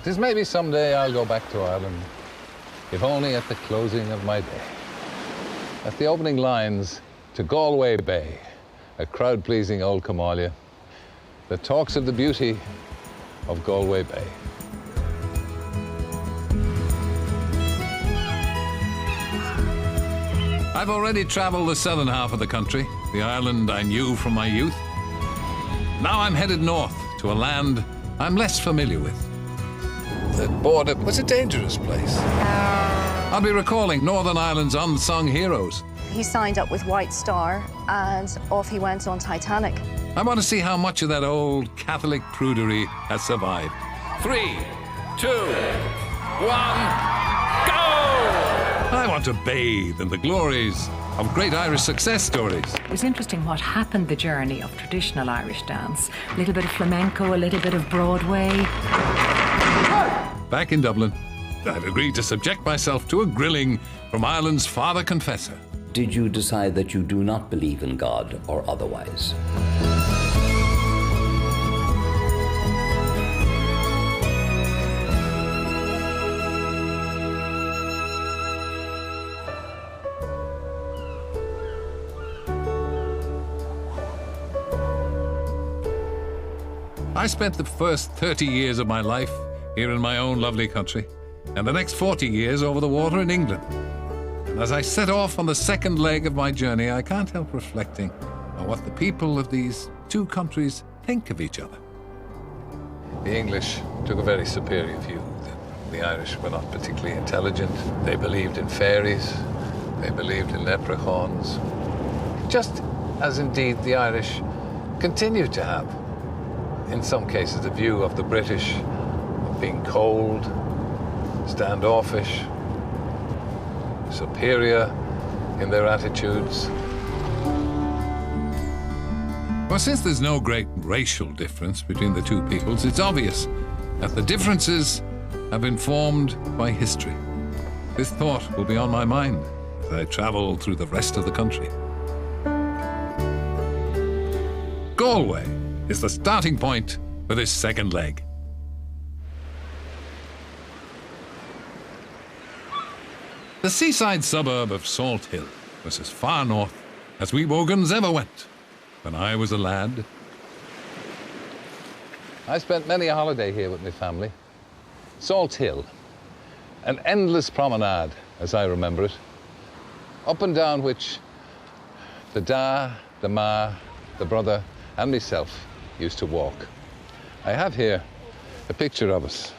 'Tis maybe someday I'll go back to Ireland, if only at the closing of my day. At the opening lines to Galway Bay, a crowd-pleasing old Comáile that talks of the beauty of Galway Bay. I've already travelled the southern half of the country, the Ireland I knew from my youth. Now I'm headed north to a land I'm less familiar with. The border was a dangerous place. I'll be recalling Northern Ireland's unsung heroes. He signed up with White Star and off he went on Titanic. I want to see how much of that old Catholic prudery has survived. 3, 2, 1... I want to bathe in the glories of great Irish success stories. It was interesting what happened the journey of traditional Irish dance. A little bit of flamenco, a little bit of Broadway. Back in Dublin, I've agreed to subject myself to a grilling from Ireland's father confessor. Did you decide that you do not believe in God or otherwise? I spent the first 30 years of my life here in my own lovely country, and the next 40 years over the water in England. And as I set off on the second leg of my journey, I can't help reflecting on what the people of these two countries think of each other. The English took a very superior view. The Irish were not particularly intelligent. They believed in fairies. They believed in leprechauns. Just as indeed the Irish continue to have, in some cases, the view of the British of being cold, standoffish, superior in their attitudes. Well, since there's no great racial difference between the two peoples, it's obvious that the differences have been formed by history. This thought will be on my mind as I travel through the rest of the country. Galway is the starting point for this second leg. The seaside suburb of Salt Hill was as far north as we Wogans ever went when I was a lad. I spent many a holiday here with my family. Salt Hill, an endless promenade, as I remember it, up and down which the da, the ma, the brother, and myself used to walk. I have here a picture of us.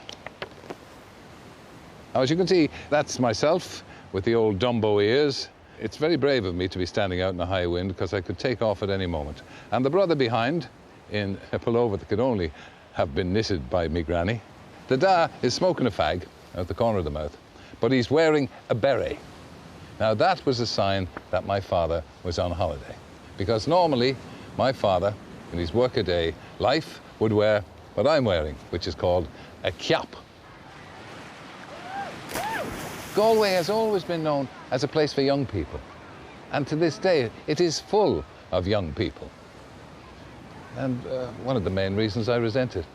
Now, as you can see, that's myself with the old Dumbo ears. It's very brave of me to be standing out in a high wind because I could take off at any moment. And the brother behind, in a pullover that could only have been knitted by me granny. The da is smoking a fag out the corner of the mouth, but he's wearing a beret. Now, that was a sign that my father was on holiday, because normally my father, in his workaday life, would wear what I'm wearing, which is called a cap. Galway has always been known as a place for young people, and to this day it is full of young people. And one of the main reasons I resent it.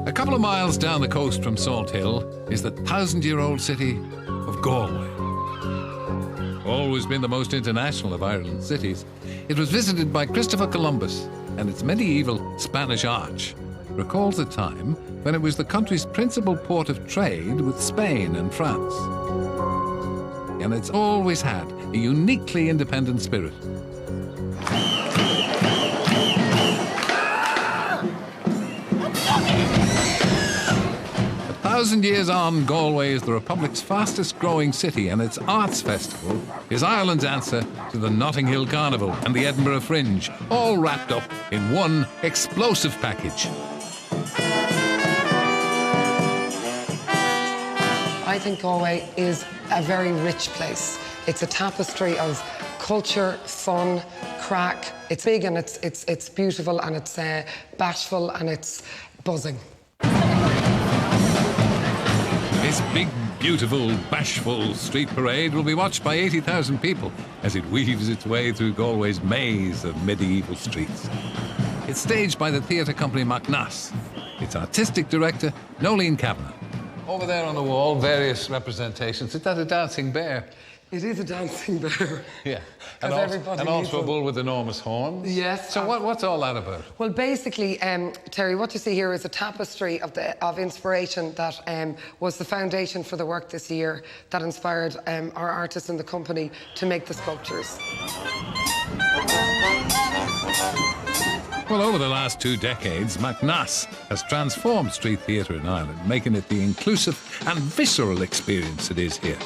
A couple of miles down the coast from Salt Hill is the 1,000-year-old city of Galway. Always been the most international of Ireland's cities, it was visited by Christopher Columbus, and its medieval Spanish arch recalls a time when it was the country's principal port of trade with Spain and France. And it's always had a uniquely independent spirit. 1,000 years on, Galway is the Republic's fastest growing city, and its arts festival is Ireland's answer to the Notting Hill Carnival and the Edinburgh Fringe, all wrapped up in one explosive package. I think Galway is a very rich place. It's a tapestry of culture, fun, crack. It's big and it's beautiful and it's bashful and it's buzzing. This big, beautiful, bashful street parade will be watched by 80,000 people as it weaves its way through Galway's maze of medieval streets. It's staged by the theatre company Macnas. Its artistic director, Nolene Kavanagh. Over there on the wall, various representations. Is that a dancing bear? It is a dancing bear. Yeah. And also a bull with enormous horns. Yes. So what's all that about? Well, basically, Terry, what you see here is a tapestry of inspiration that was the foundation for the work this year that inspired our artists in the company to make the sculptures. Well, over the last 2 decades, Macnas has transformed street theatre in Ireland, making it the inclusive and visceral experience it is here.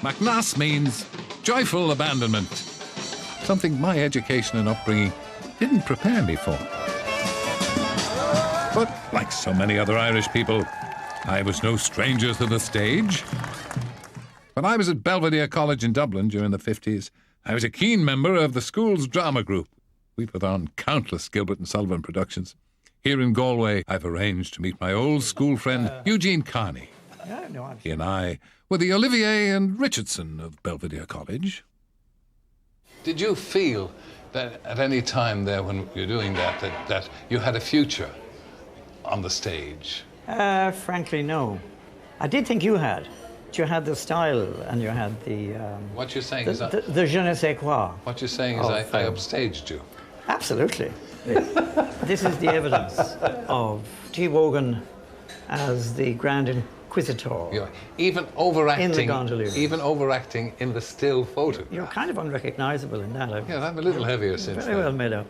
Macnas means joyful abandonment, something my education and upbringing didn't prepare me for. But like so many other Irish people, I was no stranger to the stage. When I was at Belvedere College in Dublin during the 50s, I was a keen member of the school's drama group. We put on countless Gilbert and Sullivan productions. Here in Galway, I've arranged to meet my old school friend, Eugene Carney. He and I were the Olivier and Richardson of Belvedere College. Did you feel that at any time there when you're doing that you had a future on the stage? Frankly, no. I did think you had. You had the style and you had the... what you're saying is... The je ne sais quoi. What you're saying is I upstaged you. Absolutely. This is the evidence of T. Wogan as the Grand Inquisitor. Yeah. Even overacting in the gondolier. Even overacting in the still photo. You're kind of unrecognisable in that. Yeah, I'm a little heavier since very then. well made up.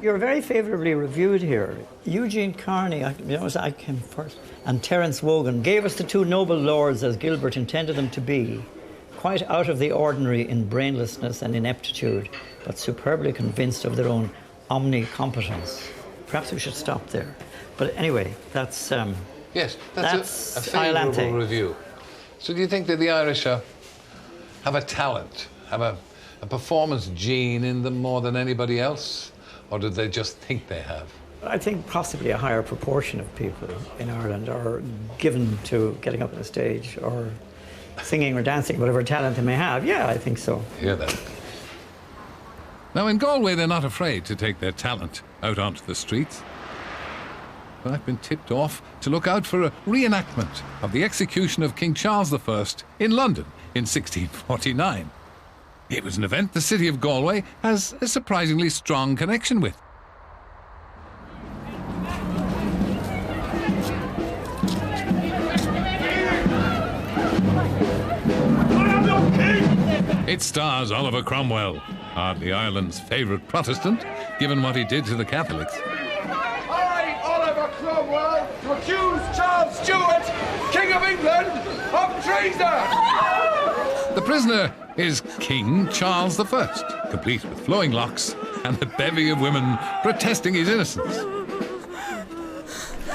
You're very favourably reviewed here. Eugene Carney, I came first, and Terence Wogan gave us the 2 noble lords as Gilbert intended them to be, quite out of the ordinary in brainlessness and ineptitude, but superbly convinced of their own omnicompetence. Perhaps we should stop there. But anyway, that's... yes, that's a favourable review. So do you think that the Irish have a talent, have a performance gene in them more than anybody else? Or do they just think they have? I think possibly a higher proportion of people in Ireland are given to getting up on the stage or singing or dancing, whatever talent they may have. Yeah, I think so. Hear that. Now, in Galway, they're not afraid to take their talent out onto the streets. But I've been tipped off to look out for a reenactment of the execution of King Charles I in London in 1649. It was an event the city of Galway has a surprisingly strong connection with. It stars Oliver Cromwell, hardly Ireland's favourite Protestant, given what he did to the Catholics. I, Oliver Cromwell, accuse Charles Stuart, King of England, of treason! The prisoner is King Charles I, complete with flowing locks and a bevy of women protesting his innocence.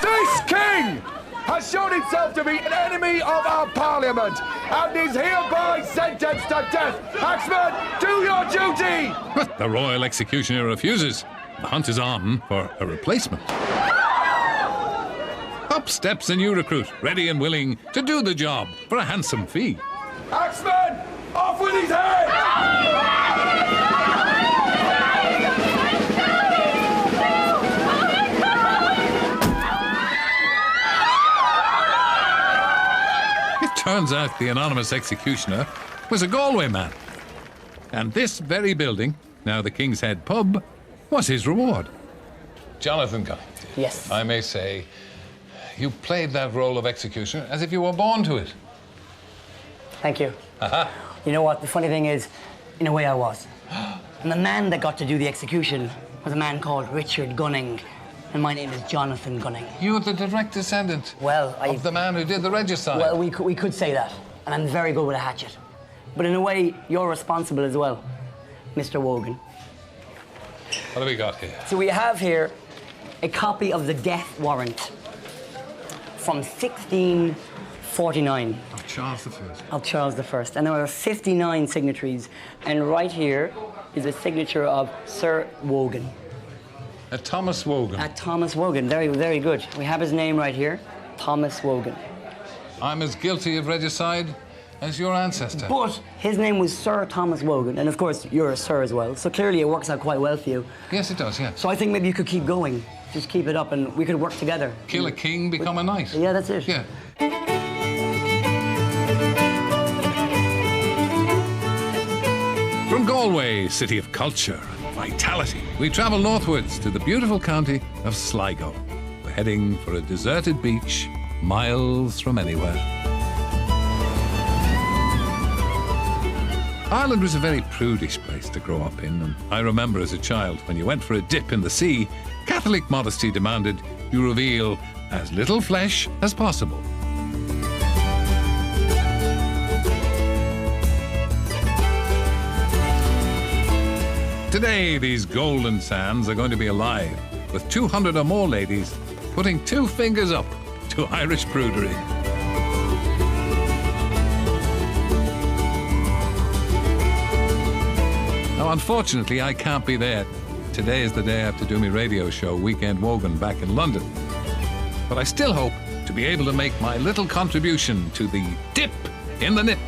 This king has shown himself to be an enemy of our Parliament and is hereby sentenced to death. Axeman, do your duty! But the royal executioner refuses. The hunt is on for a replacement. Up steps a new recruit, ready and willing to do the job for a handsome fee. Axeman, off with his head! Turns out the anonymous executioner was a Galway man. And this very building, now the King's Head pub, was his reward. Jonathan Guy. Yes. I may say, you played that role of executioner as if you were born to it. Thank you. You know what, the funny thing is, in a way I was. And the man that got to do the execution was a man called Richard Gunning. And my name is Jonathan Gunning. You're the direct descendant of the man who did the regicide. Well, we could say that. And I'm very good with a hatchet. But in a way, you're responsible as well, Mr. Wogan. What have we got here? So we have here a copy of the death warrant from 1649. Of Charles I. Of Charles I. And there are 59 signatories. And right here is a signature of Sir Wogan. Thomas Wogan. Thomas Wogan. Very, very good. We have his name right here. Thomas Wogan. I'm as guilty of regicide as your ancestor. But his name was Sir Thomas Wogan, and of course you're a sir as well, so clearly it works out quite well for you. Yes, it does, yeah. So I think maybe you could keep going. Just keep it up and we could work together. Kill a king, become a knight. Yeah, that's it. Yeah. From Galway, city of culture and vitality, we travel northwards to the beautiful county of Sligo. We're heading for a deserted beach, miles from anywhere. Ireland was a very prudish place to grow up in, and I remember as a child when you went for a dip in the sea, Catholic modesty demanded you reveal as little flesh as possible. Today, these golden sands are going to be alive with 200 or more ladies putting 2 fingers up to Irish prudery. Now, unfortunately, I can't be there. Today is the day I have to do my radio show, Weekend Wogan, back in London. But I still hope to be able to make my little contribution to the dip in the nip.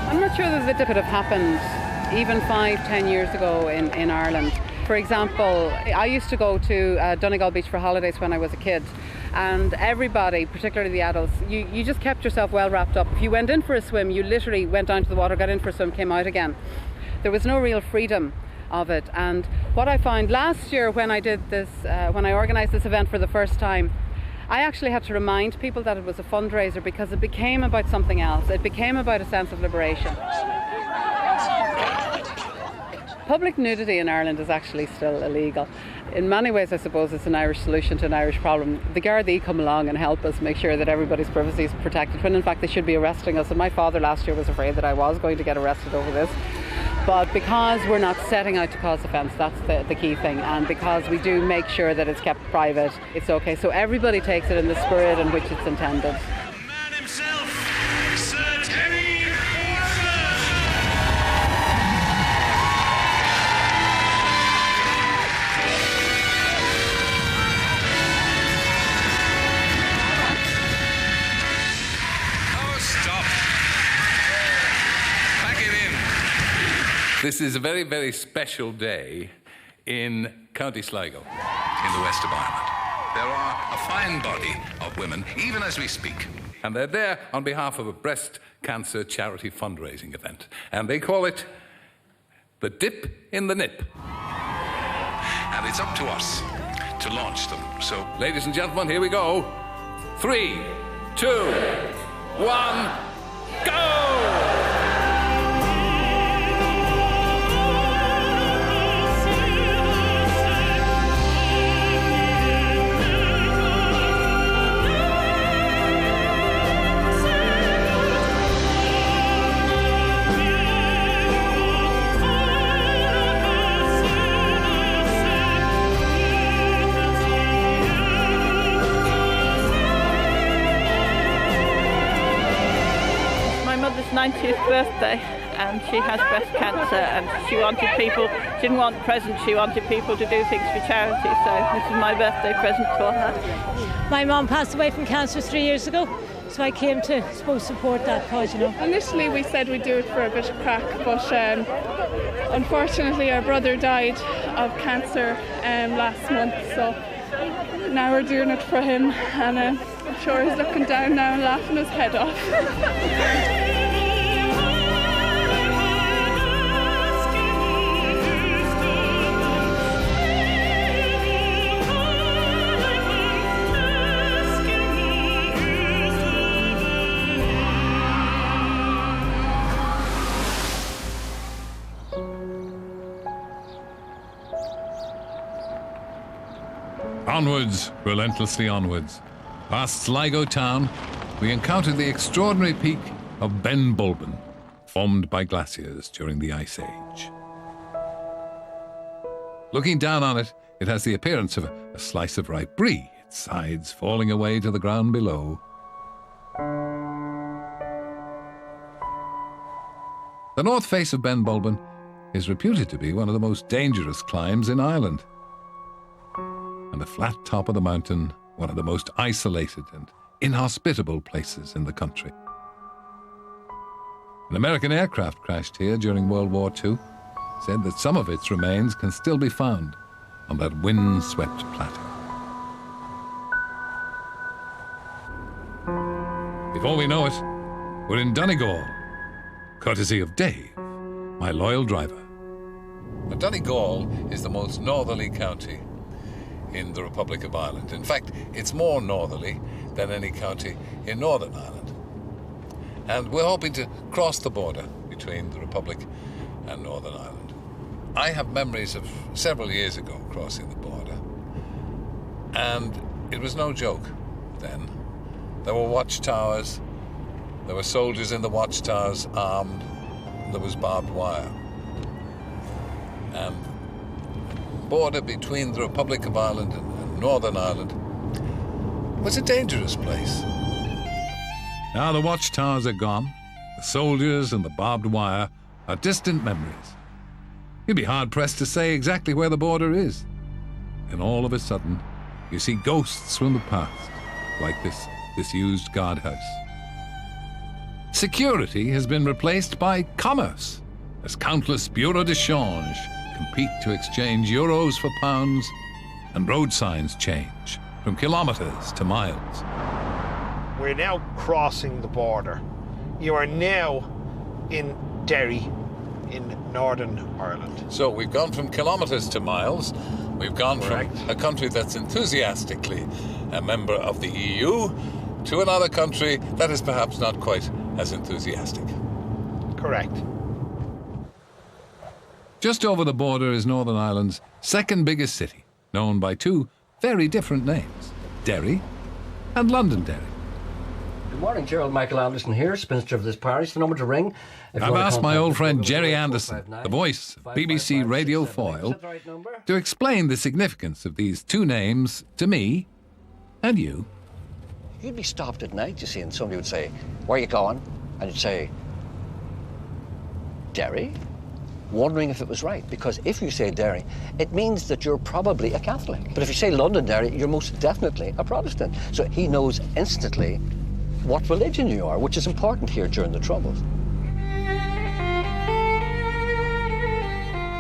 I'm not sure that the dip would have happened even 5-10 years ago in Ireland. For example, I used to go to Donegal Beach for holidays when I was a kid, and everybody, particularly the adults, you just kept yourself well wrapped up. If you went in for a swim, you literally went down to the water, got in for a swim, came out again. There was no real freedom of it. And what I found last year when I did this, when I organised this event for the first time, I actually had to remind people that it was a fundraiser because it became about something else. It became about a sense of liberation. Public nudity in Ireland is actually still illegal. In many ways, I suppose it's an Irish solution to an Irish problem. The Gardaí come along and help us make sure that everybody's privacy is protected, when in fact they should be arresting us. And my father last year was afraid that I was going to get arrested over this. But because we're not setting out to cause offence, that's the key thing. And because we do make sure that it's kept private, it's okay. So everybody takes it in the spirit in which it's intended. Man himself, Sir Terry Walker. Oh, stop. Pack it in. This is a very, very special day in County Sligo, in the west of Ireland. There are a fine body of women, even as we speak, and they're there on behalf of a breast cancer charity fundraising event, and they call it the Dip in the Nip. And it's up to us to launch them. So, ladies and gentlemen, here we go. 3, 2, 1, go! My mother's 90th birthday, and she has breast cancer, and she didn't want presents, she wanted people to do things for charity, so this is my birthday present for her. My mum passed away from cancer 3 years ago, so I came to support that cause, you know. Initially we said we'd do it for a bit of crack, but unfortunately our brother died of cancer last month, so now we're doing it for him, and I'm sure he's looking down now and laughing his head off. Onwards, relentlessly onwards. Past Sligo town, we encountered the extraordinary peak of Ben Bulben, formed by glaciers during the Ice Age. Looking down on it, it has the appearance of a slice of ripe brie, its sides falling away to the ground below. The north face of Ben Bulben is reputed to be one of the most dangerous climbs in Ireland. and the flat top of the mountain, one of the most isolated and inhospitable places in the country. An American aircraft crashed here during World War II, said that some of its remains can still be found on that wind-swept plateau. Before we know it, we're in Donegal, courtesy of Dave, my loyal driver. But Donegal is the most northerly county in the Republic of Ireland. In fact, it's more northerly than any county in Northern Ireland. And we're hoping to cross the border between the Republic and Northern Ireland. I have memories of several years ago crossing the border, and it was no joke then. There were watchtowers, there were soldiers in the watchtowers armed, there was barbed wire. And the border between the Republic of Ireland and Northern Ireland was a dangerous place. Now the watchtowers are gone, the soldiers and the barbed wire are distant memories. You'd be hard-pressed to say exactly where the border is. And all of a sudden, you see ghosts from the past, like this disused guardhouse. Security has been replaced by commerce, as countless bureaux de change compete to exchange euros for pounds, and road signs change from kilometres to miles. We're now crossing the border. You are now in Derry, in Northern Ireland. So we've gone from kilometres to miles. We've gone Correct. from a country that's enthusiastically a member of the EU to another country that is perhaps not quite as enthusiastic. Correct. Just over the border is Northern Ireland's second biggest city, known by two very different names, Derry and Londonderry. Good morning, Gerald Michael Anderson here, spinster of this parish. The number to ring. I've asked my old friend Jerry Anderson, the voice of BBC Radio Foyle, to explain the significance of these two names to me and you. You'd be stopped at night, you see, and somebody would say, "Where are you going?" And you'd say, "Derry?" Wondering if it was right, because if you say Derry, it means that you're probably a Catholic. But if you say Londonderry, you're most definitely a Protestant. So he knows instantly what religion you are, which is important here during the Troubles.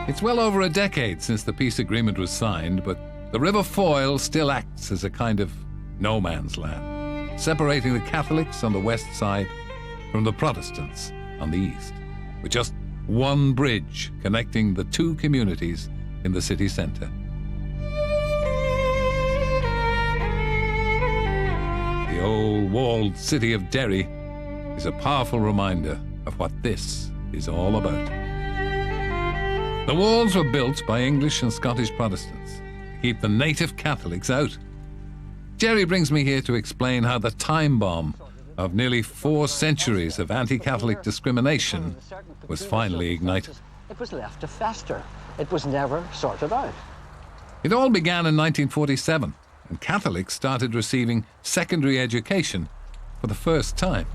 It's well over a decade since the peace agreement was signed, but the River Foyle still acts as a kind of no man's land, separating the Catholics on the west side from the Protestants on the east, with just one bridge connecting the two communities in the city centre. The old walled city of Derry is a powerful reminder of what this is all about. The walls were built by English and Scottish Protestants to keep the native Catholics out. Jerry brings me here to explain how the time bomb of nearly 4 centuries of anti-Catholic discrimination was finally ignited. It was left to fester. It was never sorted out. It all began in 1947, and Catholics started receiving secondary education for the first time.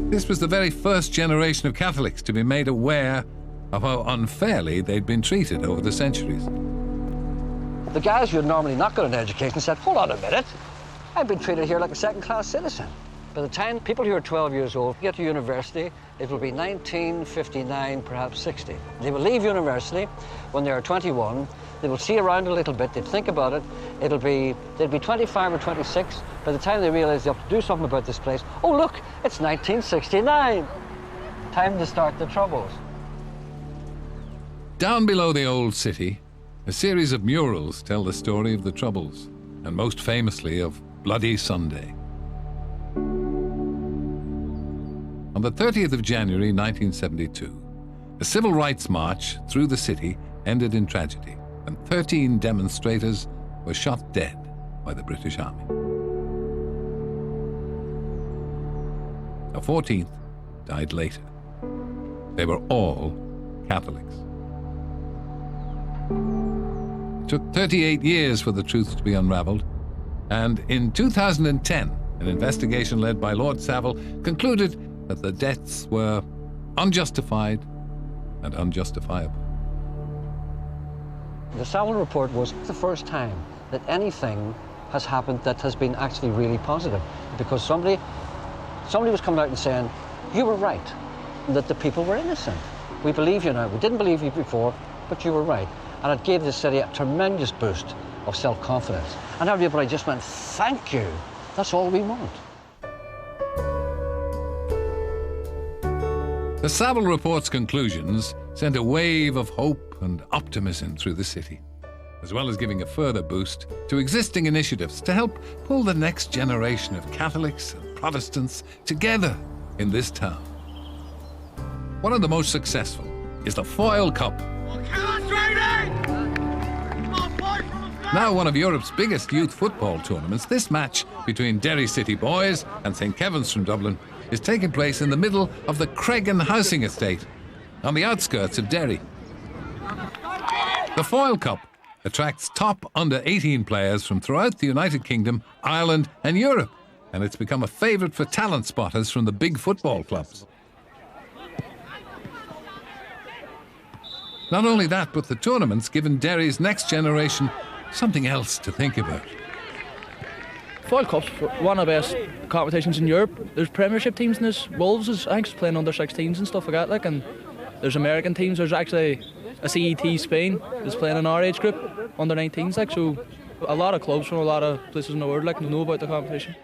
This was the very first generation of Catholics to be made aware of how unfairly they'd been treated over the centuries. The guys who had normally not got an education said, "Hold on a minute, I've been treated here like a second-class citizen." By the time people who are 12 years old get to university, it will be 1959, perhaps 60. They will leave university when they are 21. They will see around a little bit, they'll think about it. They'll be 25 or 26. By the time they realize they have to do something about this place, oh look, it's 1969. Time to start the Troubles. Down below the old city, a series of murals tell the story of the Troubles, and most famously of Bloody Sunday. On the 30th of January 1972, a civil rights march through the city ended in tragedy, and 13 demonstrators were shot dead by the British Army. The 14th died later. They were all Catholics. It took 38 years for the truth to be unraveled, and in 2010, an investigation led by Lord Savile concluded that the deaths were unjustified and unjustifiable. The Savile report was the first time that anything has happened that has been actually really positive, because somebody was coming out and saying, you were right, that the people were innocent. We believe you now. We didn't believe you before, but you were right. And it gave the city a tremendous boost of self-confidence. And everybody just went, thank you. That's all we want. The Savile Report's conclusions sent a wave of hope and optimism through the city, as well as giving a further boost to existing initiatives to help pull the next generation of Catholics and Protestants together in this town. One of the most successful is the Foyle Cup. Now one of Europe's biggest youth football tournaments, this match between Derry City Boys and St Kevin's from Dublin is taking place in the middle of the Cregan housing estate on the outskirts of Derry. The Foyle Cup attracts top under-18 players from throughout the United Kingdom, Ireland and Europe, and it's become a favourite for talent spotters from the big football clubs. Not only that, but the tournament's given Derry's next generation something else to think about. Foyle Cup's one of the best competitions in Europe. There's Premiership teams in this. Wolves is, I think, is playing under 16s and stuff like that. Like, and there's American teams. There's actually a CET Spain is playing in our age group, under 19s. Like, so a lot of clubs from a lot of places in the world like know about the competition.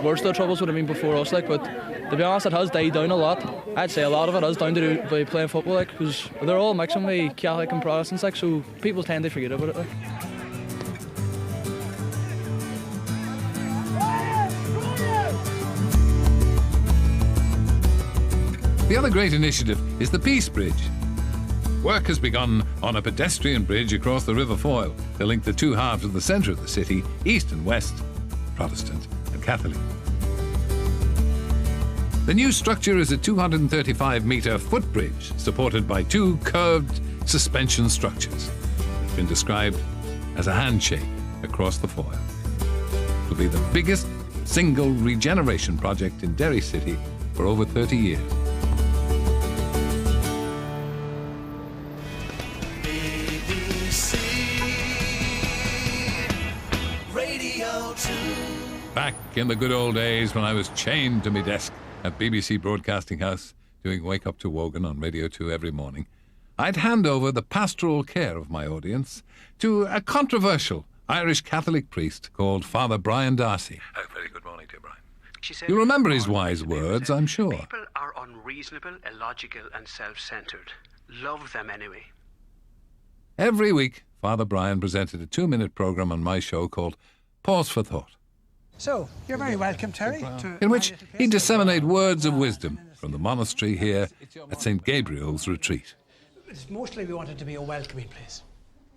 Worst of the troubles would have been before us, like, but to be honest, it has died down a lot. I'd say a lot of it has down to by playing football, like, because they're all mixing with Catholic and Protestants, like, so people tend to forget about it. Like. The other great initiative is the Peace Bridge. Work has begun on a pedestrian bridge across the River Foyle to link the two halves of the centre of the city, east and west, Protestant and Catholic. The new structure is a 235-metre footbridge supported by two curved suspension structures. It's been described as a handshake across the Foyle. It will be the biggest single regeneration project in Derry City for over 30 years. Back in the good old days when I was chained to my desk at BBC Broadcasting House doing Wake Up to Wogan on Radio 2 every morning, I'd hand over the pastoral care of my audience to a controversial Irish Catholic priest called Father Brian Darcy. Very good morning, dear Brian. You remember his wise words, I'm sure. People are unreasonable, illogical and self-centred. Love them anyway. Every week, Father Brian presented a 2-minute programme on my show called Pause for Thought. So, you're very welcome, Terry. In which he disseminated words of wisdom from the monastery here at St Gabriel's Retreat. Mostly we want it to be a welcoming place.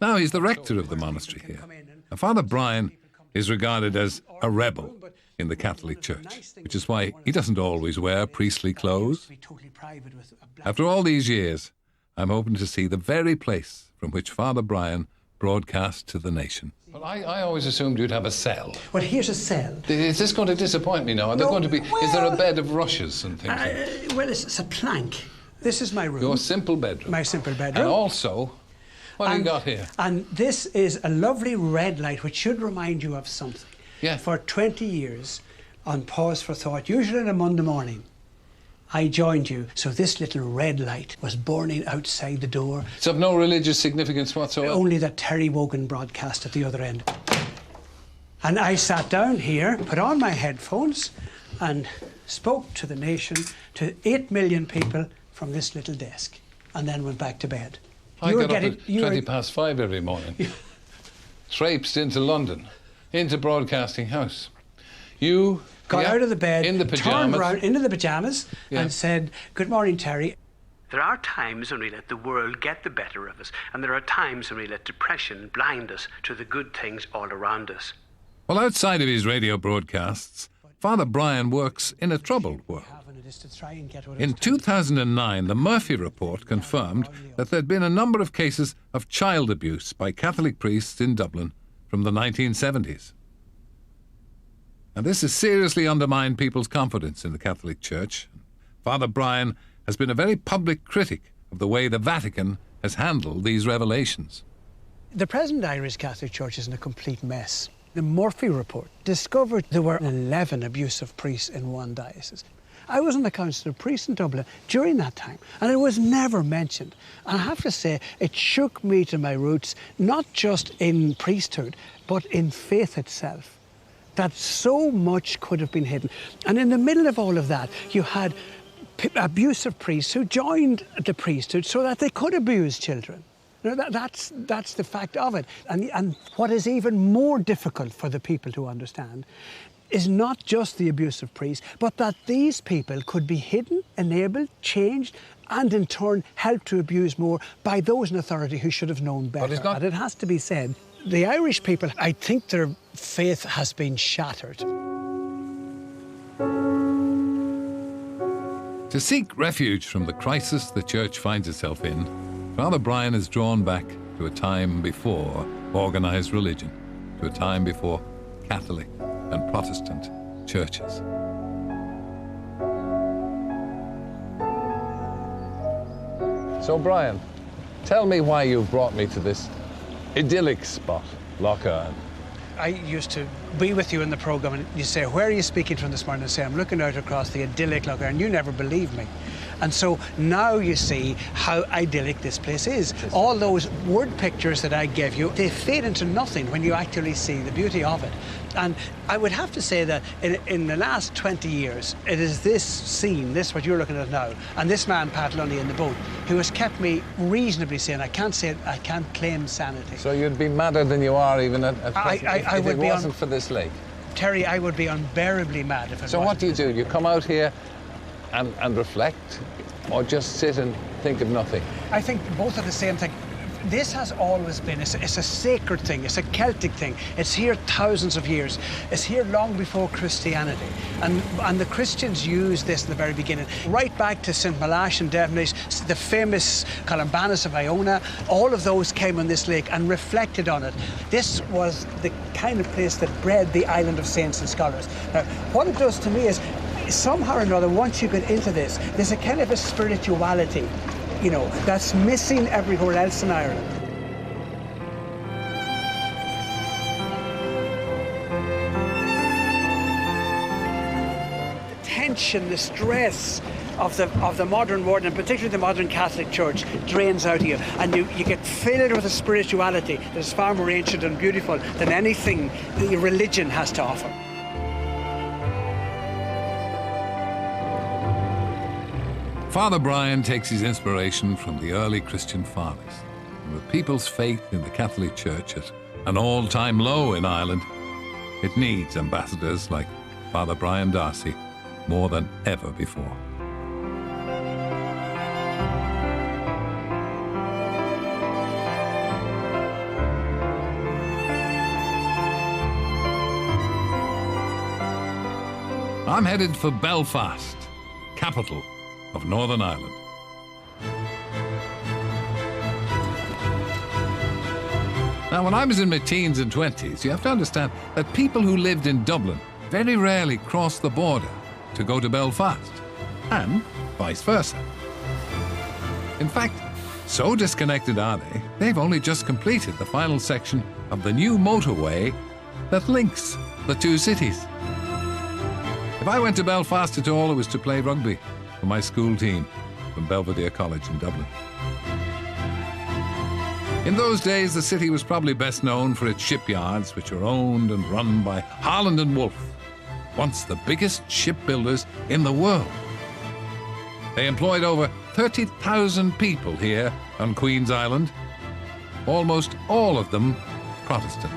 Now he's the rector of the monastery here. And Father Brian is regarded as a rebel in the Catholic Church, which is why he doesn't always wear priestly clothes. After all these years, I'm hoping to see the very place from which Father Brian broadcast to the nation. Well, I always assumed you'd have a cell. Well, here's a cell. Is this going to disappoint me now? Are there going to be? Well, is there a bed of rushes and things? Like that? Well, it's a plank. This is my room. Your simple bedroom. My simple bedroom. And also, what have you got here? And this is a lovely red light, which should remind you of something. Yeah. For 20 years, on Pause for Thought, usually on a Monday morning, I joined you, so this little red light was burning outside the door. It's of no religious significance whatsoever? Only that Terry Wogan broadcast at the other end. And I sat down here, put on my headphones, and spoke to the nation, to 8 million people from this little desk, and then went back to bed. I got up at 5:20 every morning, traipsed into London, into Broadcasting House. You got out of the bed, in the pyjamas, turned around into the pyjamas, and said, "Good morning, Terry." There are times when we let the world get the better of us, and there are times when we let depression blind us to the good things all around us. Well, outside of his radio broadcasts, Father Brian works in a troubled world. In 2009, the Murphy Report confirmed that there'd been a number of cases of child abuse by Catholic priests in Dublin from the 1970s. And this has seriously undermined people's confidence in the Catholic Church. Father Brian has been a very public critic of the way the Vatican has handled these revelations. The present Irish Catholic Church is in a complete mess. The Murphy report discovered there were 11 abusive priests in one diocese. I was on the Council of Priests in Dublin during that time, and it was never mentioned. And I have to say, it shook me to my roots, not just in priesthood, but in faith itself, that so much could have been hidden. And in the middle of all of that, you had abusive priests who joined the priesthood so that they could abuse children. You know, that's the fact of it. And what is even more difficult for the people to understand is not just the abusive priests, but that these people could be hidden, enabled, changed, and in turn helped to abuse more by those in authority who should have known better. And it has to be said, the Irish people, I think their faith has been shattered. To seek refuge from the crisis the Church finds itself in, Father Brian is drawn back to a time before organised religion, to a time before Catholic and Protestant churches. So, Brian, tell me why you brought me to this idyllic spot, Lough Erne. I used to be with you in the programme and you say, where are you speaking from this morning? I say, I'm looking out across the idyllic Lough Erne, and you never believed me. And so now you see how idyllic this place is. All those word pictures that I gave you, they fade into nothing when you actually see the beauty of it. And I would have to say that in the last 20 years, it is this scene, this what you're looking at now, and this man, Pat Lunny, in the boat, who has kept me reasonably sane. I can't claim sanity. So you'd be madder than you are even at present if it wasn't for this lake? Terry, I would be unbearably mad if it wasn't. So what do? You come out here and reflect, or just sit and think of nothing? I think both are the same thing. This has always been, it's a sacred thing, it's a Celtic thing. It's here thousands of years. It's here long before Christianity. And the Christians used this in the very beginning. Right back to St. Malash and Devenish, the famous Columbanus of Iona, all of those came on this lake and reflected on it. This was the kind of place that bred the island of saints and scholars. Now, what it does to me is, somehow or another, once you get into this, there's a kind of a spirituality, you know, that's missing everywhere else in Ireland. The tension, the stress of the modern world, and particularly the modern Catholic Church, drains out of you, and you get filled with a spirituality that is far more ancient and beautiful than anything the religion has to offer. Father Brian takes his inspiration from the early Christian fathers. And with people's faith in the Catholic Church at an all-time low in Ireland, it needs ambassadors like Father Brian Darcy more than ever before. I'm headed for Belfast, capital of Northern Ireland. Now, when I was in my teens and 20s, you have to understand that people who lived in Dublin very rarely crossed the border to go to Belfast, and vice versa. In fact, so disconnected are they, they've only just completed the final section of the new motorway that links the two cities. If I went to Belfast at all, it was to play rugby for my school team from Belvedere College in Dublin. In those days, the city was probably best known for its shipyards, which were owned and run by Harland and Wolff, once the biggest shipbuilders in the world. They employed over 30,000 people here on Queen's Island, almost all of them Protestant.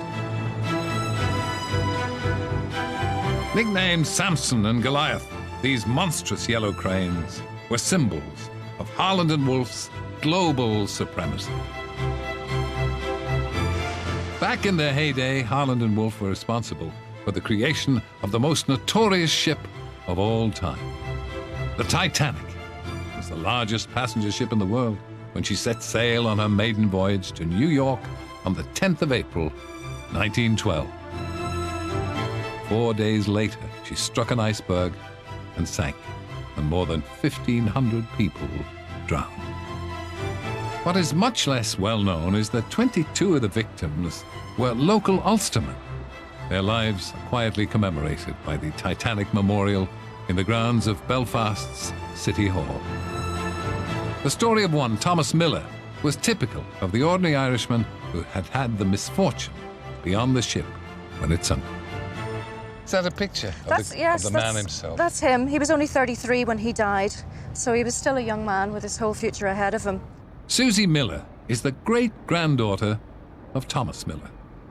Nicknamed Samson and Goliath, these monstrous yellow cranes were symbols of Harland and Wolff's global supremacy. Back in their heyday, Harland and Wolff were responsible for the creation of the most notorious ship of all time. The Titanic was the largest passenger ship in the world when she set sail on her maiden voyage to New York on the 10th of April, 1912. 4 days later, she struck an iceberg and sank, and more than 1,500 people drowned. What is much less well known is that 22 of the victims were local Ulstermen. Their lives are quietly commemorated by the Titanic Memorial in the grounds of Belfast's City Hall. The story of one, Thomas Miller, was typical of the ordinary Irishman who had had the misfortune to be on the ship when it sunk. Is that a picture of the man himself? That's him. He was only 33 when he died, so he was still a young man with his whole future ahead of him. Susie Miller is the great-granddaughter of Thomas Miller.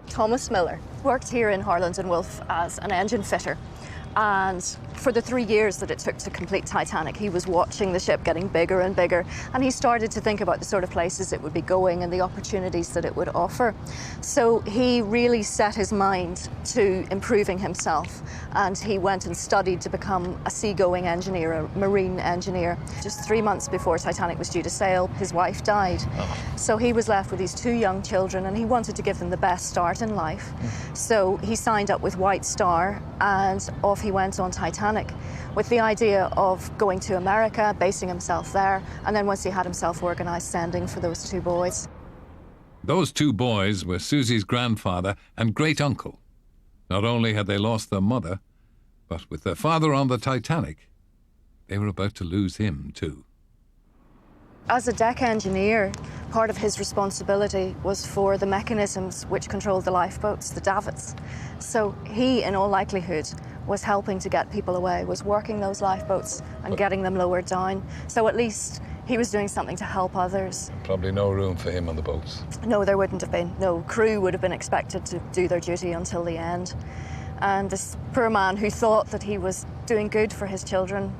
Thomas Miller worked here in Harland and Wolff as an engine fitter. And for the 3 years that it took to complete Titanic, he was watching the ship getting bigger and bigger, and he started to think about the sort of places it would be going and the opportunities that it would offer. So he really set his mind to improving himself, and he went and studied to become a seagoing engineer, a marine engineer. Just 3 months before Titanic was due to sail, his wife died. So he was left with these 2 young children, and he wanted to give them the best start in life. So he signed up with White Star, and off he went on Titanic with the idea of going to America, basing himself there, and then once he had himself organised, sending for those 2 boys. Those 2 boys were Susie's grandfather and great-uncle. Not only had they lost their mother, but with their father on the Titanic, they were about to lose him too. As a deck engineer, part of his responsibility was for the mechanisms which controlled the lifeboats, the davits. So he, in all likelihood, was helping to get people away, was working those lifeboats and getting them lowered down. So at least he was doing something to help others. Probably no room for him on the boats. No, there wouldn't have been. No, crew would have been expected to do their duty until the end. And this poor man who thought that he was doing good for his children,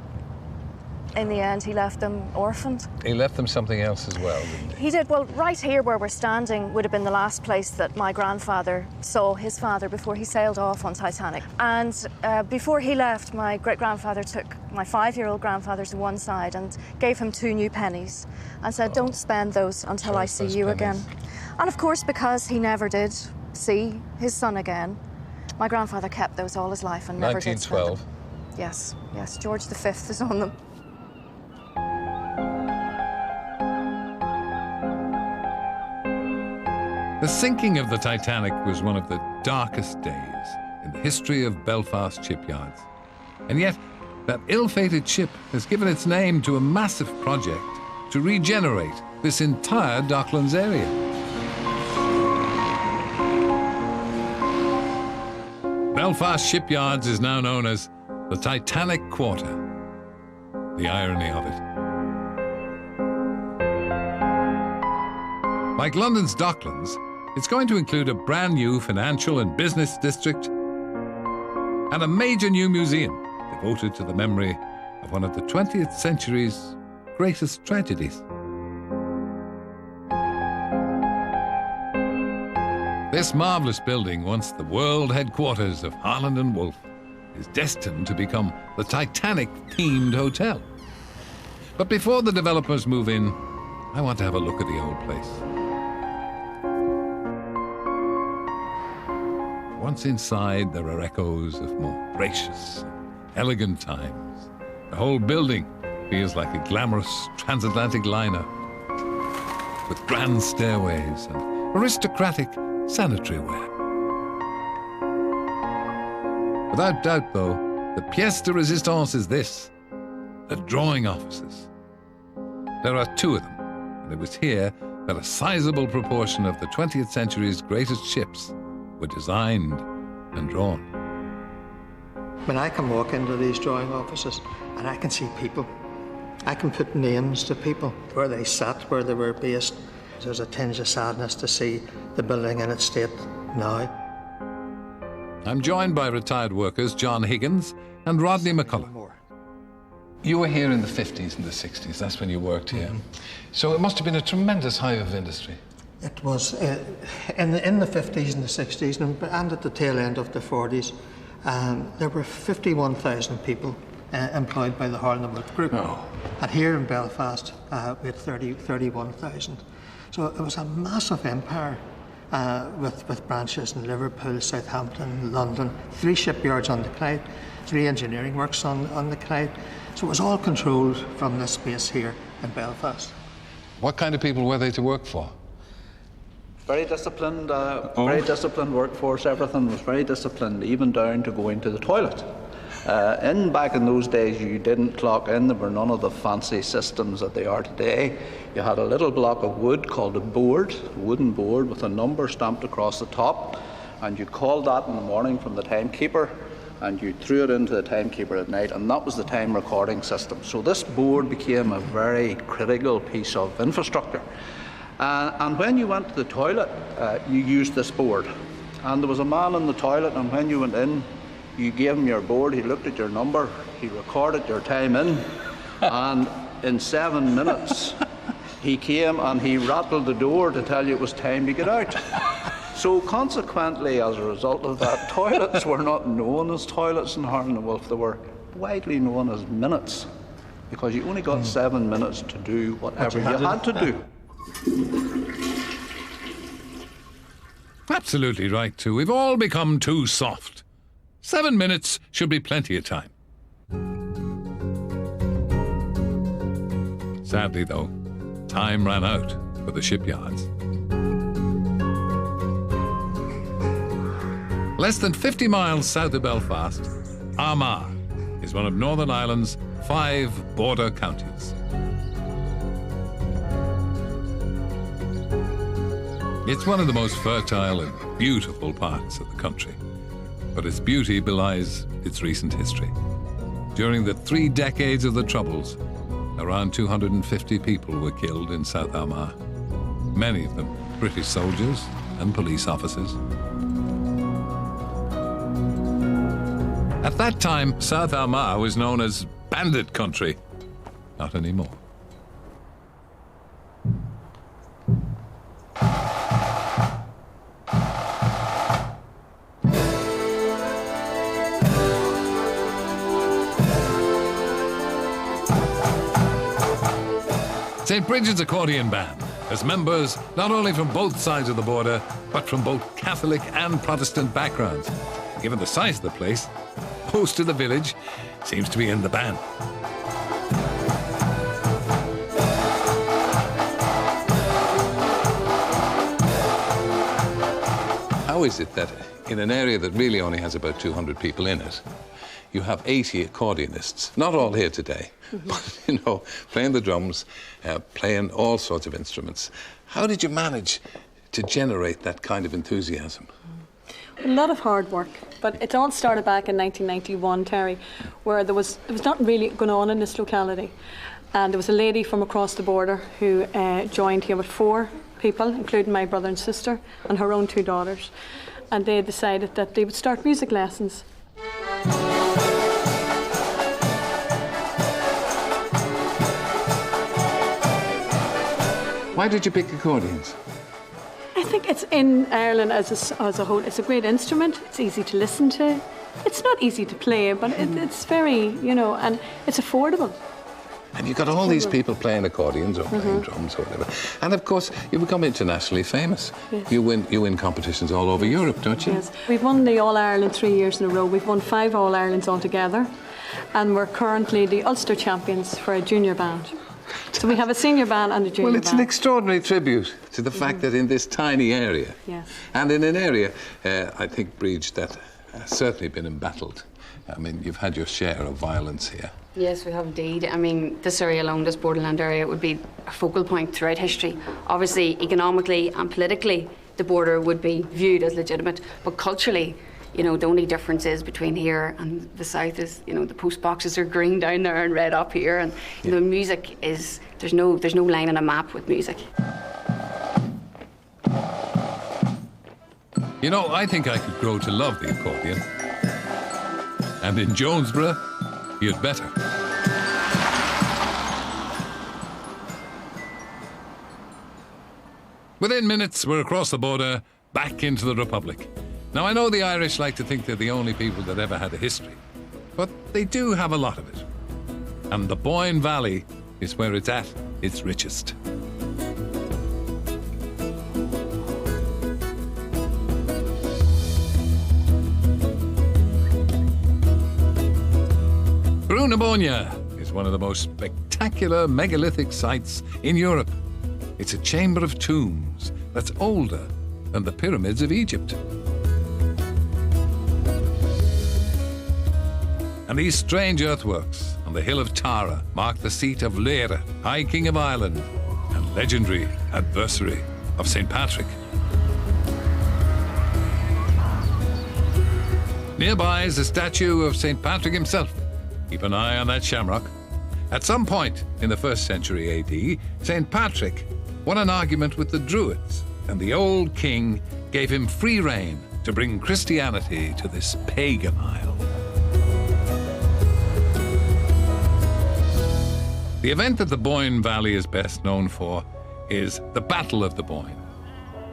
in the end, he left them orphaned. He left them something else as well, didn't he? He did. Well, right here where we're standing would have been the last place that my grandfather saw his father before he sailed off on Titanic. And before he left, my great-grandfather took my 5-year-old grandfather to one side and gave him 2 new pennies and said, don't spend those until I see you again. And of course, because he never did see his son again, my grandfather kept those all his life and never did spend them. 1912? Yes, yes, George V is on them. The sinking of the Titanic was one of the darkest days in the history of Belfast shipyards. And yet, that ill-fated ship has given its name to a massive project to regenerate this entire Docklands area. Belfast Shipyards is now known as the Titanic Quarter. The irony of it. Like London's Docklands, it's going to include a brand new financial and business district and a major new museum devoted to the memory of one of the 20th century's greatest tragedies. This marvellous building, once the world headquarters of Harland and Wolff, is destined to become the Titanic-themed hotel. But before the developers move in, I want to have a look at the old place. Once inside, there are echoes of more gracious, elegant times. The whole building feels like a glamorous transatlantic liner with grand stairways and aristocratic sanitary ware. Without doubt, though, the pièce de résistance is this: the drawing offices. There are 2 of them, and it was here that a sizable proportion of the 20th century's greatest ships were designed and drawn. When I can walk into these drawing offices and I can see people, I can put names to people, where they sat, where they were based. There's a tinge of sadness to see the building in its state now. I'm joined by retired workers John Higgins and Rodney McCullough. You were here in the 50s and the 60s, that's when you worked here. So it must have been a tremendous hive of industry. It was in the 50s and the 60s and at the tail end of the 40s, there were 51,000 people employed by the Harland and Wolff Group. And here in Belfast, we had 31,000. So it was a massive empire with branches in Liverpool, Southampton, London, 3 shipyards on the Clyde, 3 engineering works on the Clyde. So it was all controlled from this base here in Belfast. What kind of people were they to work for? Very disciplined, very disciplined workforce. Everything was very disciplined, even down to going to the toilet. Back in those days, you didn't clock in. There were none of the fancy systems that they are today. You had a little block of wood called a board, a wooden board with a number stamped across the top, and you called that in the morning from the timekeeper, and you threw it into the timekeeper at night, and that was the time recording system. So this board became a very critical piece of infrastructure. And when you went to the toilet, you used this board. And there was a man in the toilet, and when you went in, you gave him your board, he looked at your number, he recorded your time in, and in 7 minutes, he came and he rattled the door to tell you it was time to get out. So consequently, as a result of that, toilets were not known as toilets in Harland and Wolff. They were widely known as minutes, because you only got 7 minutes to do whatever you had to do. Absolutely right, too. We've all become too soft. 7 minutes should be plenty of time. Sadly, though, time ran out for the shipyards. Less than 50 miles south of Belfast, Armagh is one of Northern Ireland's 5 border counties. It's one of the most fertile and beautiful parts of the country, but its beauty belies its recent history. During the 3 decades of the Troubles, around 250 people were killed in South Armagh, many of them British soldiers and police officers. At that time, South Armagh was known as Bandit Country. Not anymore. St. Bridget's Accordion Band has members not only from both sides of the border, but from both Catholic and Protestant backgrounds. Given the size of the place, most of the village seems to be in the band. How is it that in an area that really only has about 200 people in it, you have 80 accordionists, not all here today, but, you know, playing the drums, playing all sorts of instruments. How did you manage to generate that kind of enthusiasm? A lot of hard work, but it all started back in 1991, Terry, where there was not really going on in this locality. And there was a lady from across the border who joined here with 4 people, including my brother and sister, and her own 2 daughters. And they decided that they would start music lessons. Why did you pick accordions? I think it's in Ireland as a whole. It's a great instrument. It's easy to listen to. It's not easy to play, but it's very, you know, and it's affordable. And you've got all these people playing accordions or playing drums or whatever. And of course, you become internationally famous. Yes. You win competitions all over Europe, don't you? Yes. We've won the All-Ireland 3 years in a row. We've won 5 All-Irelands altogether. And we're currently the Ulster champions for a junior band. So we have a senior band and a junior band. Well, it's an extraordinary tribute to the fact that in this tiny area, and in an area, I think, Bridge, that has certainly been embattled. I mean, you've had your share of violence here. Yes, we have indeed. I mean, this area alone, this borderland area, would be a focal point throughout history. Obviously, economically and politically, the border would be viewed as legitimate, but culturally, you know, the only difference is between here and the south is, you know, the post boxes are green down there and red up here, and you know, music is there's no line on a map with music. You know, I think I could grow to love the accordion. And in Jonesborough, you'd better. Within minutes, we're across the border, back into the Republic. Now, I know the Irish like to think they're the only people that ever had a history, but they do have a lot of it. And the Boyne Valley is where it's at its richest. Brú na Bóinne is one of the most spectacular megalithic sites in Europe. It's a chamber of tombs that's older than the pyramids of Egypt. And these strange earthworks on the hill of Tara mark the seat of Lera, High King of Ireland, and legendary adversary of St. Patrick. Nearby is a statue of St. Patrick himself. Keep an eye on that shamrock. At some point in the 1st century AD, St. Patrick won an argument with the Druids, and the old king gave him free rein to bring Christianity to this pagan isle. The event that the Boyne Valley is best known for is the Battle of the Boyne,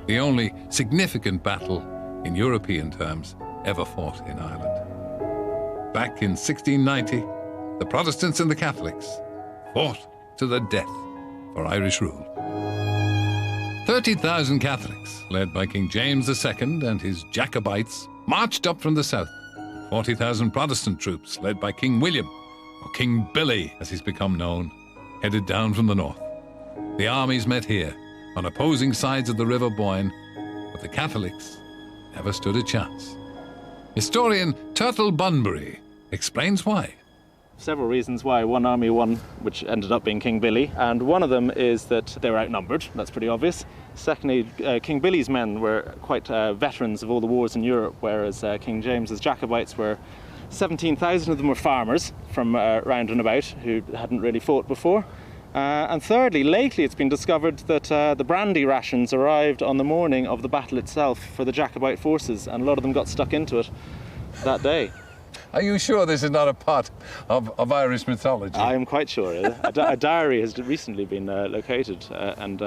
the only significant battle in European terms ever fought in Ireland. Back in 1690, the Protestants and the Catholics fought to the death for Irish rule. 30,000 Catholics, led by King James II and his Jacobites, marched up from the south. 40,000 Protestant troops, led by King William, or King Billy as he's become known, headed down from the north. The armies met here, on opposing sides of the River Boyne, but the Catholics never stood a chance. Historian Turtle Bunbury explains why. Several reasons why one army won, which ended up being King Billy, and one of them is that they were outnumbered. That's pretty obvious. Secondly, King Billy's men were quite veterans of all the wars in Europe, whereas King James's Jacobites were 17,000 of them were farmers from round and about who hadn't really fought before. And thirdly, lately it's been discovered that the brandy rations arrived on the morning of the battle itself for the Jacobite forces, and a lot of them got stuck into it that day. Are you sure this is not a part of Irish mythology? I am quite sure. A diary has recently been located and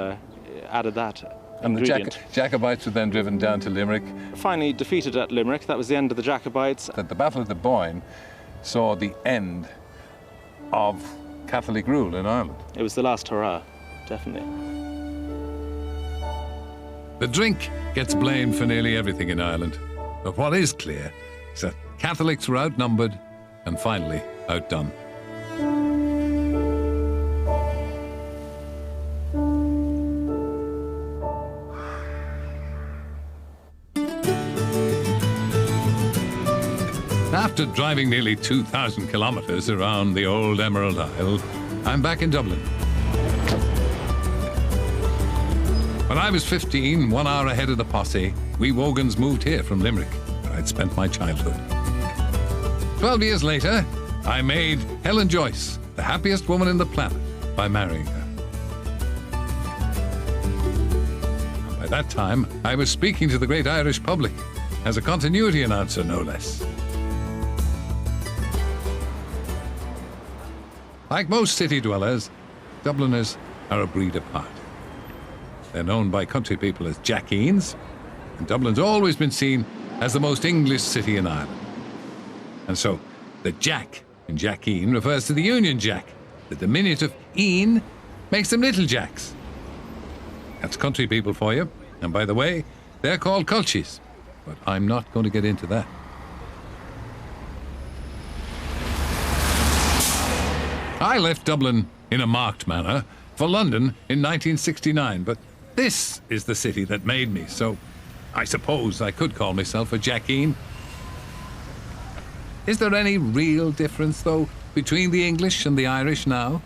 added that. And the Jacobites were then driven down to Limerick. Finally defeated at Limerick. That was the end of the Jacobites. The Battle of the Boyne saw the end of Catholic rule in Ireland. It was the last hurrah, definitely. The drink gets blamed for nearly everything in Ireland. But what is clear is that Catholics were outnumbered and finally outdone. After driving nearly 2,000 kilometres around the old Emerald Isle, I'm back in Dublin. When I was 15, 1 hour ahead of the posse, we Wogans moved here from Limerick, where I'd spent my childhood. 12 years later, I made Helen Joyce the happiest woman in the planet by marrying her. And by that time, I was speaking to the great Irish public as a continuity announcer, no less. Like most city dwellers, Dubliners are a breed apart. They're known by country people as Jackeens, and Dublin's always been seen as the most English city in Ireland. And so, the Jack in Jackeen refers to the Union Jack. The diminutive een makes them Little Jacks. That's country people for you. And by the way, they're called culchies. But I'm not going to get into that. I left Dublin in a marked manner for London in 1969, but this is the city that made me, so I suppose I could call myself a Jackeen. Is there any real difference, though, between the English and the Irish now?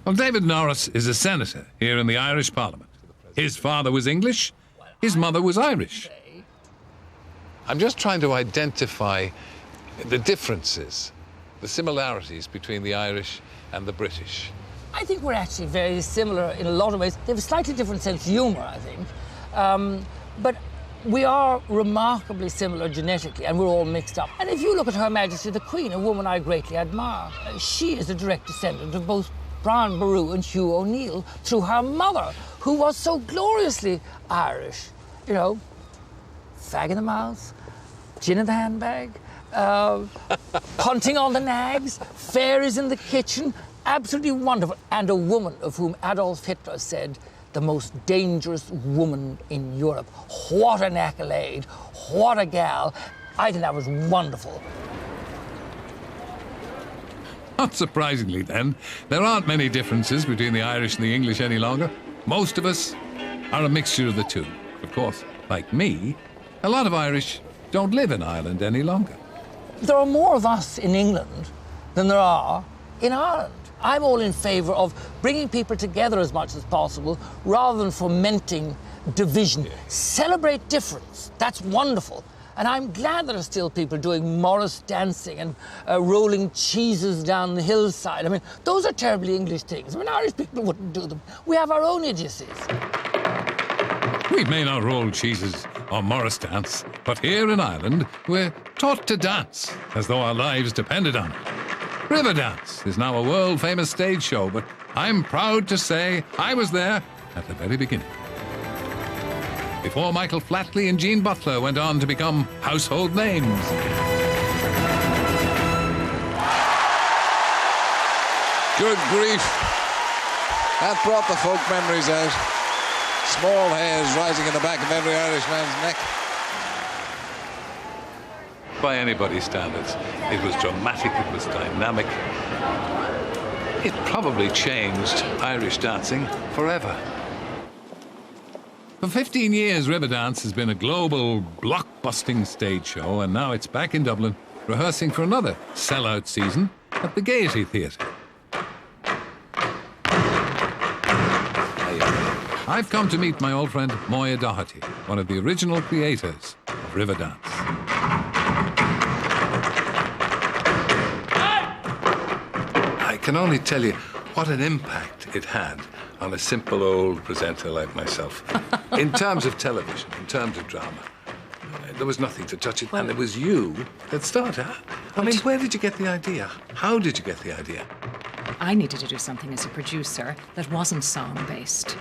Well, David Norris is a senator here in the Irish Parliament. His father was English, his mother was Irish. I'm just trying to identify the differences, the similarities between the Irish and the British. I think we're actually very similar in a lot of ways. They have a slightly different sense of humour, I think. But we are remarkably similar genetically, and we're all mixed up. And if you look at Her Majesty the Queen, a woman I greatly admire, she is a direct descendant of both Brian Boru and Hugh O'Neill through her mother, who was so gloriously Irish. You know, fag in the mouth, gin in the handbag, punting on the nags, fairies in the kitchen, absolutely wonderful. And a woman of whom Adolf Hitler said, the most dangerous woman in Europe. What an accolade, what a gal. I think that was wonderful. Not surprisingly then, there aren't many differences between the Irish and the English any longer. Most of us are a mixture of the two. Of course, like me, a lot of Irish don't live in Ireland any longer. There are more of us in England than there are in Ireland. I'm all in favour of bringing people together as much as possible rather than fomenting division. Celebrate difference. That's wonderful. And I'm glad there are still people doing Morris dancing and rolling cheeses down the hillside. I mean, those are terribly English things. I mean, Irish people wouldn't do them. We have our own idiocies. We may not roll cheeses or Morris dance, but here in Ireland, we're taught to dance as though our lives depended on it. Riverdance is now a world-famous stage show, but I'm proud to say I was there at the very beginning. Before Michael Flatley and Jean Butler went on to become household names. Good grief. That brought the folk memories out. Small hairs rising in the back of every Irishman's neck. By anybody's standards, it was dramatic, it was dynamic. It probably changed Irish dancing forever. For 15 years, Riverdance has been a global, blockbusting stage show, and now it's back in Dublin, rehearsing for another sellout season at the Gaiety Theatre. I've come to meet my old friend Moya Doherty, one of the original creators of Riverdance. I can only tell you what an impact it had on a simple old presenter like myself. In terms of television, in terms of drama, there was nothing to touch it, and it was you that started. I mean, where did you get the idea? How did you get the idea? I needed to do something as a producer that wasn't song-based.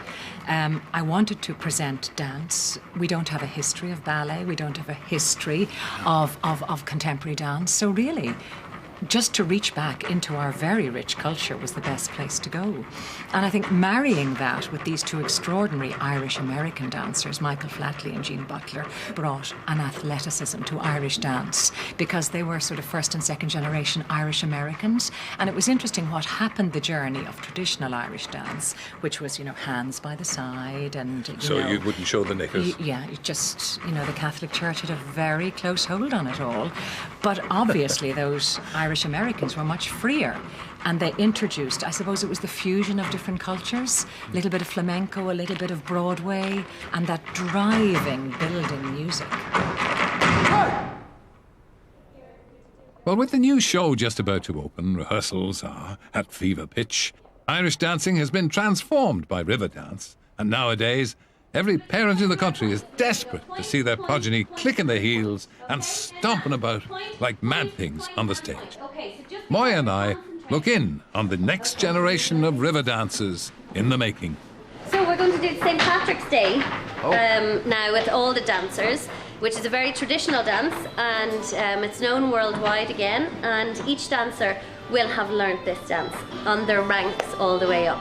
I wanted to present dance. We don't have a history of ballet. We don't have a history of contemporary dance. So really, just to reach back into our very rich culture was the best place to go. And I think marrying that with these two extraordinary Irish-American dancers, Michael Flatley and Jean Butler, brought an athleticism to Irish dance because they were sort of first and second generation Irish-Americans. And it was interesting what happened the journey of traditional Irish dance, which was, hands by the side and, you wouldn't show the knickers? Yeah, the Catholic Church had a very close hold on it all. But obviously those Irish Americans were much freer, and they introduced, I suppose it was the fusion of different cultures, a little bit of flamenco, a little bit of Broadway, and that driving, building music. Well, with the new show just about to open, rehearsals are at fever pitch. Irish dancing has been transformed by Riverdance, and nowadays every parent in the country is desperate to see their progeny clicking their heels and stomping about like mad things on the stage. Moya and I look in on the next generation of river dancers in the making. So we're going to do St. Patrick's Day now with all the dancers, which is a very traditional dance, and it's known worldwide again, and each dancer will have learnt this dance on their ranks all the way up.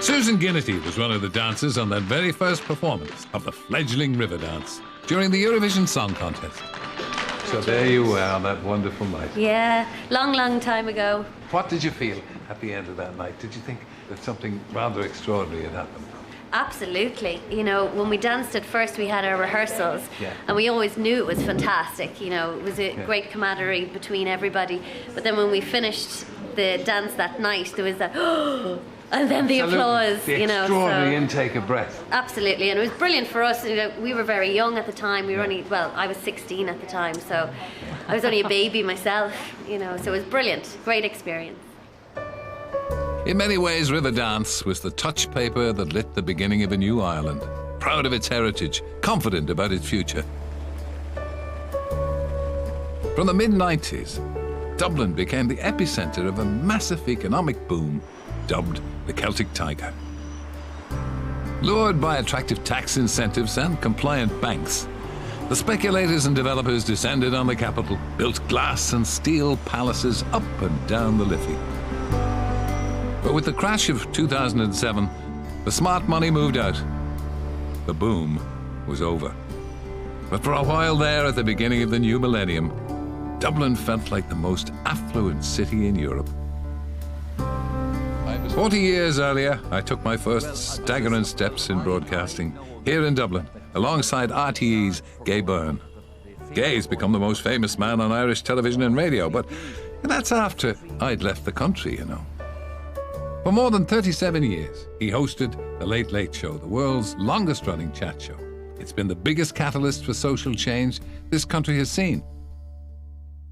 Susan Ginnity was one of the dancers on that very first performance of the fledgling river dance during the Eurovision Song Contest. So there you were on that wonderful night. Yeah, long time ago. What did you feel at the end of that night? Did you think that something rather extraordinary had happened? Absolutely. When we danced at first, we had our rehearsals, and we always knew it was fantastic. It was a great camaraderie between everybody. But then when we finished the dance that night, there was that and then the applause, the extraordinary intake of breath. Absolutely, and it was brilliant for us. We were very young at the time. We were I was 16 at the time, so I was only a baby myself. So it was brilliant, great experience. In many ways, Riverdance was the touch paper that lit the beginning of a new Ireland. Proud of its heritage, confident about its future. From the mid-90s, Dublin became the epicenter of a massive economic boom dubbed the Celtic Tiger. Lured by attractive tax incentives and compliant banks, the speculators and developers descended on the capital, built glass and steel palaces up and down the Liffey. But with the crash of 2007, the smart money moved out. The boom was over. But for a while there at the beginning of the new millennium, Dublin felt like the most affluent city in Europe. 40 years earlier, I took my first staggering steps in broadcasting here in Dublin, alongside RTE's Gay Byrne. Gay's become the most famous man on Irish television and radio, but that's after I'd left the country, you know. For more than 37 years, he hosted The Late Late Show, the world's longest-running chat show. It's been the biggest catalyst for social change this country has seen.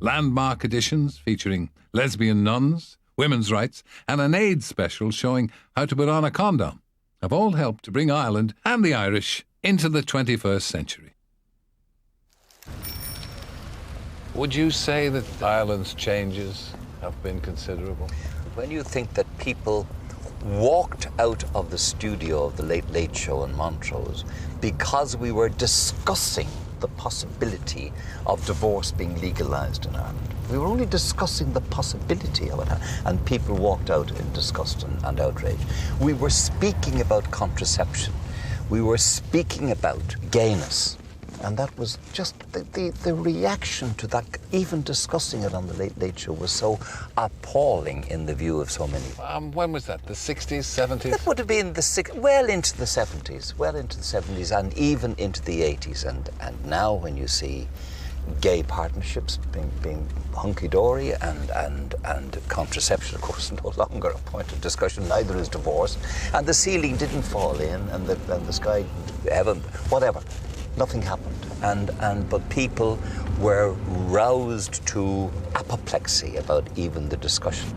Landmark editions featuring lesbian nuns, women's rights, and an AIDS special showing how to put on a condom have all helped to bring Ireland and the Irish into the 21st century. Would you say that Ireland's changes have been considerable? When you think that people walked out of the studio of the Late Late Show in Montrose because we were discussing the possibility of divorce being legalised in Ireland. We were only discussing the possibility of it, and people walked out in disgust and outrage. We were speaking about contraception. We were speaking about gayness. And that was just the reaction to that, even discussing it on the Late Late Show, was so appalling in the view of so many. When was that? The 60s, 70s? That would have been well into the 70s, and even into the 80s. And now when you see gay partnerships being hunky-dory and contraception, of course, no longer a point of discussion, neither is divorce. And the ceiling didn't fall in, and the sky, heaven, whatever. Nothing happened, but people were roused to apoplexy about even the discussion.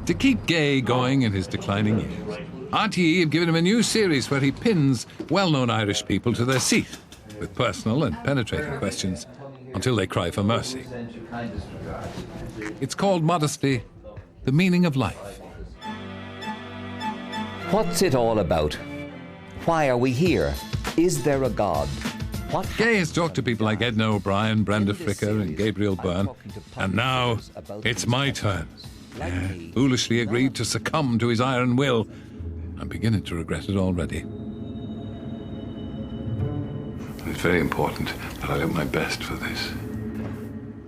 To keep Gay going in his declining years, RTE have given him a new series where he pins well-known Irish people to their seat with personal and penetrating questions until they cry for mercy. It's called modestly The Meaning of Life. What's it all about? Why are we here? Is there a God? Gay has talked to people like Edna O'Brien, Brenda Fricker and Gabriel Byrne, and now it's my turn. Foolishly agreed to succumb to his iron will. I'm beginning to regret it already. It's very important that I do my best for this.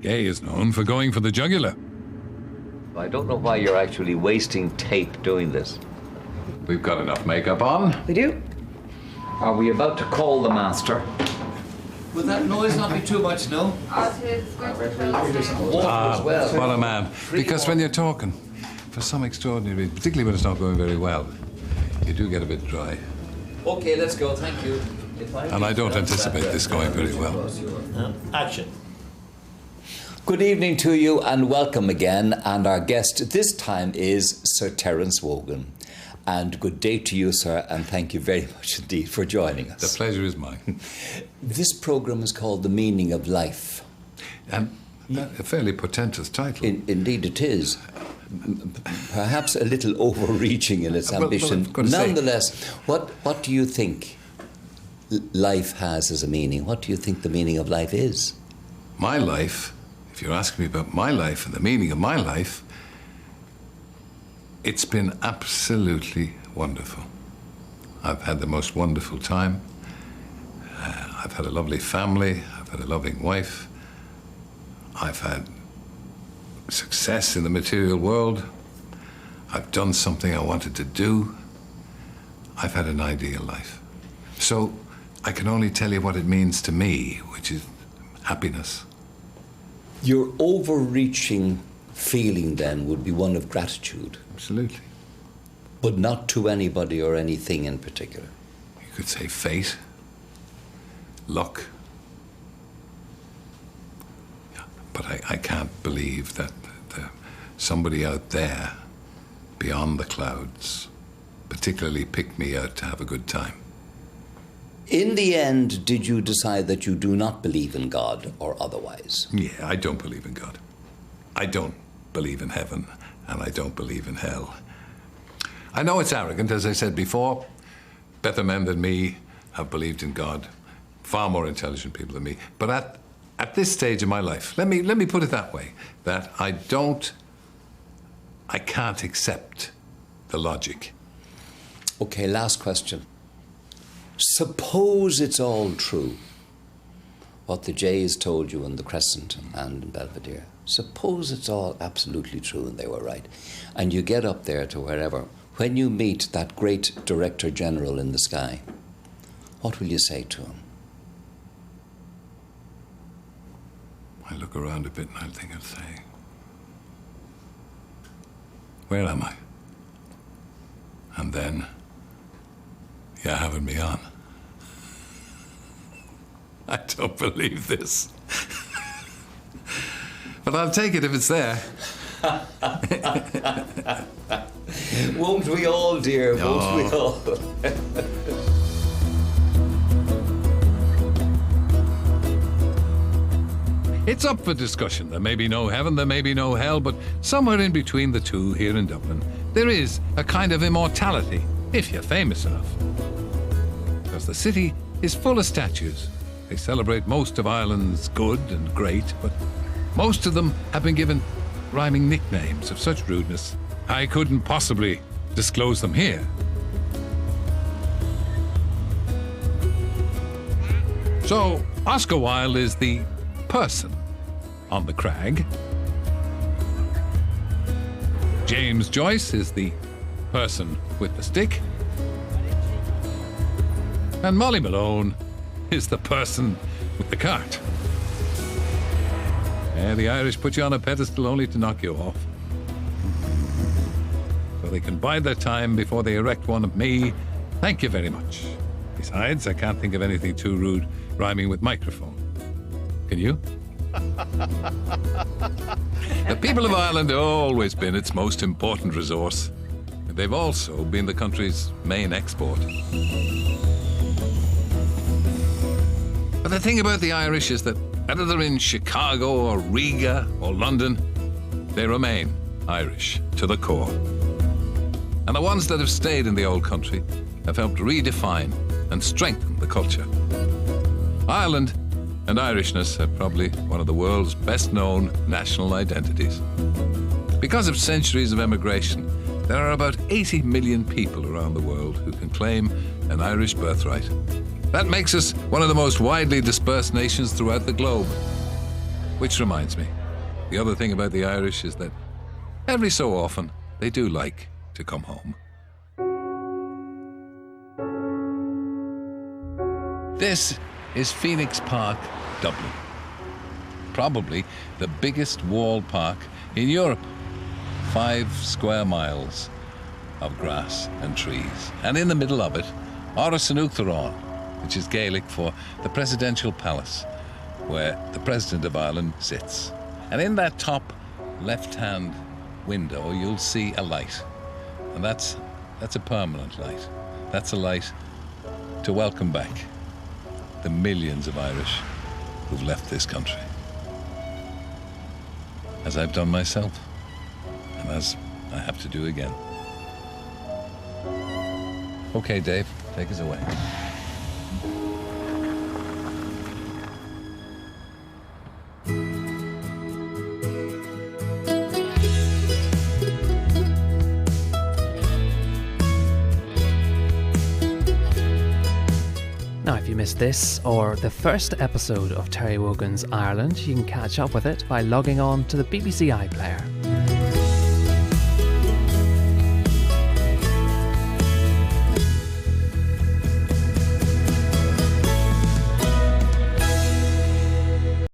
Gay is known for going for the jugular. I don't know why you're actually wasting tape doing this. We've got enough makeup on. We do. Are we about to call the master? Would that noise not be too much, no? What a man. Because when you're talking, for some extraordinary reason, particularly when it's not going very well, you do get a bit dry. Okay, let's go, thank you. And I don't anticipate this going very well. Action. Good evening to you and welcome again. And our guest this time is Sir Terence Wogan. And good day to you, sir, and thank you very much indeed for joining us. The pleasure is mine. This programme is called The Meaning of Life. And a fairly portentous title. Indeed it is. Perhaps a little overreaching in its ambition. Nonetheless, what do you think life has as a meaning? What do you think the meaning of life is? My life, if you're asking me about my life and the meaning of my life, it's been absolutely wonderful. I've had the most wonderful time. I've had a lovely family. I've had a loving wife. I've had success in the material world. I've done something I wanted to do. I've had an ideal life. So I can only tell you what it means to me, which is happiness. Your overreaching feeling then would be one of gratitude. Absolutely. But not to anybody or anything in particular. You could say fate, luck. Yeah, but I can't believe that somebody out there beyond the clouds particularly picked me out to have a good time. In the end, did you decide that you do not believe in God or otherwise? Yeah, I don't believe in God. I don't believe in heaven, and I don't believe in hell. I know it's arrogant, as I said before. Better men than me have believed in God, far more intelligent people than me. But at this stage of my life, let me put it that way, that I can't accept the logic. Okay, last question. Suppose it's all true. what the Jays told you in the Crescent and in Belvedere. Suppose it's all absolutely true and they were right. And you get up there to wherever. When you meet that great Director General in the sky, what will you say to him? I look around a bit and I'll think of saying, where am I? And then, you're having me on. I don't believe this. But I'll take it if it's there. Won't we all, dear? Won't we all? It's up for discussion. There may be no heaven, there may be no hell, but somewhere in between the two here in Dublin, there is a kind of immortality, if you're famous enough. Because the city is full of statues. They celebrate most of Ireland's good and great, but most of them have been given rhyming nicknames of such rudeness, I couldn't possibly disclose them here. So, Oscar Wilde is the person on the crag. James Joyce is the person with the stick. And Molly Malone is the person with the cart. And the Irish put you on a pedestal only to knock you off. So they can bide their time before they erect one of me. Thank you very much. Besides, I can't think of anything too rude rhyming with microphone. Can you? The people of Ireland have always been its most important resource. They've also been the country's main export. But the thing about the Irish is that whether they're in Chicago or Riga or London, they remain Irish to the core. And the ones that have stayed in the old country have helped redefine and strengthen the culture. Ireland and Irishness are probably one of the world's best-known national identities. Because of centuries of emigration, there are about 80 million people around the world who can claim an Irish birthright. That makes us one of the most widely dispersed nations throughout the globe. Which reminds me, the other thing about the Irish is that every so often they do like to come home. This is Phoenix Park, Dublin. Probably the biggest walled park in Europe. 5 square miles of grass and trees. And in the middle of it, Áras an Uachtaráin, which is Gaelic for the presidential palace, where the President of Ireland sits. And in that top left-hand window, you'll see a light. And that's a permanent light. That's a light to welcome back the millions of Irish who've left this country. As I've done myself, and as I have to do again. Okay, Dave, take us away. Now, if you missed this or the first episode of Terry Wogans Ireland, you can catch up with it by logging on to the BBC iPlayer.